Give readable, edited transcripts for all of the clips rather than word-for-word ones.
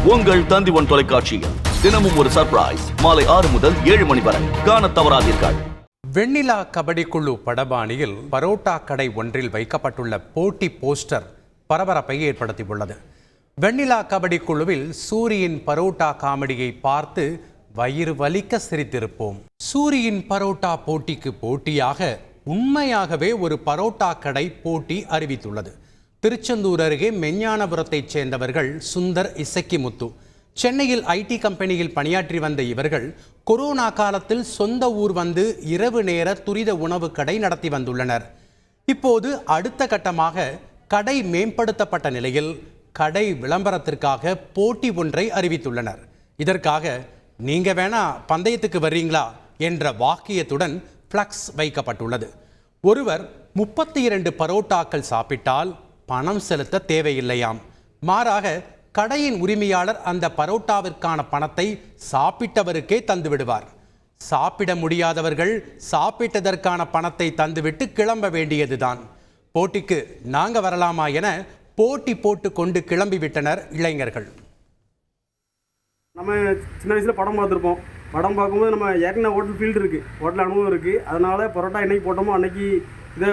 உங்கள் தந்தி1 தொலைக்காட்சியில் தினமும் ஒரு சர்ப்ரைஸ் மாலை 6 முதல் 7 மணி வரை காணத் தவறாதீர்கள். வெண்ணிலா கபடி குழு படபாணியில் பரோட்டா கடை ஒன்றில் வைக்கப்பட்டுள்ள போட்டி போஸ்டர் பரபரப்பை ஏற்படுத்தியுள்ளது. வெண்ணிலா கபடி குழுவில் சூரியின் பரோட்டா காமெடியை பார்த்து வயிறு வலிக்க சிரித்திருப்போம். சூரியின் பரோட்டா போட்டிக்கு போட்டியாக உண்மையாகவே ஒரு பரோட்டா கடை போட்டி அறிவித்துள்ளது. திருச்செந்தூர் அருகே மெஞ்ஞானபுரத்தைச் சேர்ந்தவர்கள் சுந்தர், இசக்கிமுத்து. சென்னையில் ஐடி கம்பெனியில் பணியாற்றி வந்த இவர்கள் கொரோனா காலத்தில் சொந்த ஊர் வந்து இரவு நேர துரித உணவு கடை நடத்தி வந்துள்ளனர். இப்போது அடுத்த கட்டமாக கடை மேம்படுத்தப்பட்ட நிலையில் கடை விளம்பரத்திற்காக போட்டி ஒன்றை அறிவித்துள்ளனர். இதற்காக நீங்க வேணா பந்தயத்துக்கு வர்றீங்களா என்ற வாக்கியத்துடன் ஃப்ளக்ஸ் வைக்கப்பட்டுள்ளது. ஒருவர் 32 பரோட்டாக்கள் சாப்பிட்டால் பணம் செலுத்த தேவையில்லையாம். மாறாக கடையின் உரிமையாளர் அந்த பரோட்டாவிற்கான பணத்தை சாப்பிட்டவருக்கே தந்து விடுவார். சாப்பிட முடியாதவர்கள் சாப்பிட்டதற்கான பணத்தை தந்துவிட்டு கிளம்ப வேண்டியதுதான். போட்டிக்கு நாங்க வரலாமா என போட்டி போட்டு கொண்டு கிளம்பிவிட்டனர் இளைஞர்கள். நம்ம சின்ன வயசில் படம் பார்த்துருப்போம். படம் பார்க்கும்போது நம்ம ஏற்கனவே ஹோட்டல் ஃபீல்டு இருக்குது, ஹோட்டல் அனுபவம் இருக்குது. அதனால் பரோட்டா என்னைக்கு போட்டோமோ அன்றைக்கி இதை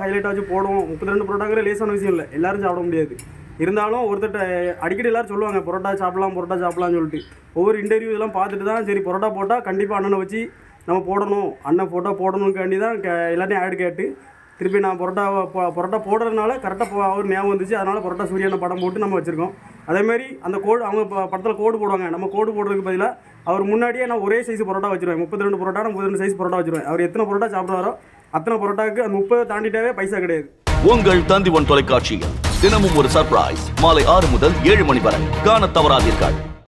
ஹைலைட்டாக வச்சு போடுவோம். 32 பரோட்டாங்கிற லேசான விஷயம் இல்லை, எல்லோரும் சாப்பிட முடியாது. இருந்தாலும் ஒருத்தட்ட அடிக்கடி எல்லோரும் சொல்லுவாங்க பரோட்டா சாப்பிட்லாம்னு சொல்லிட்டு. ஒவ்வொரு இன்டர்வியூ இதெல்லாம் பார்த்துட்டு தான் சரி பரோட்டா போட்டால் கண்டிப்பாக அண்ணனை வச்சு நம்ம போடணும், அண்ணன் ஃபோட்டோ போடணுக்காண்டி தான் எல்லாத்தையும் ஆட் கேட்டு திருப்பி நான் பரோட்டா போடுறதுனால கரெக்டாக அவர் ஞாபகம் வந்துச்சு. அதனால் பரோட்டா சூரியான படம் போட்டு நம்ம வச்சுருக்கோம். அதேமாதிரி அந்த கோடு அவங்க படத்தில் கோடு போடுவாங்க. நம்ம கோடு போடுறதுக்கு பதிலாக அவர் முன்னாடியே நான் ஒரே சைஸ் பரோட்டா வச்சுருவேன். 32 பரோட்டா 32 சைஸ் பரோட்டா வச்சுருவேன். அவர் எத்தனை பரோட்டா சாப்பிட்றாரோ அத்தனை பரோட்டாவுக்கு அந்த 30 தாண்டிட்டாவே பைசா கிடையாது. உங்கள் தந்தி1 தொலைக்காட்சியில் தினமும் ஒரு சர்ப்ரைஸ் மாலை 6 முதல் 7 மணி வரை காணத் தவறாதீர்கள்.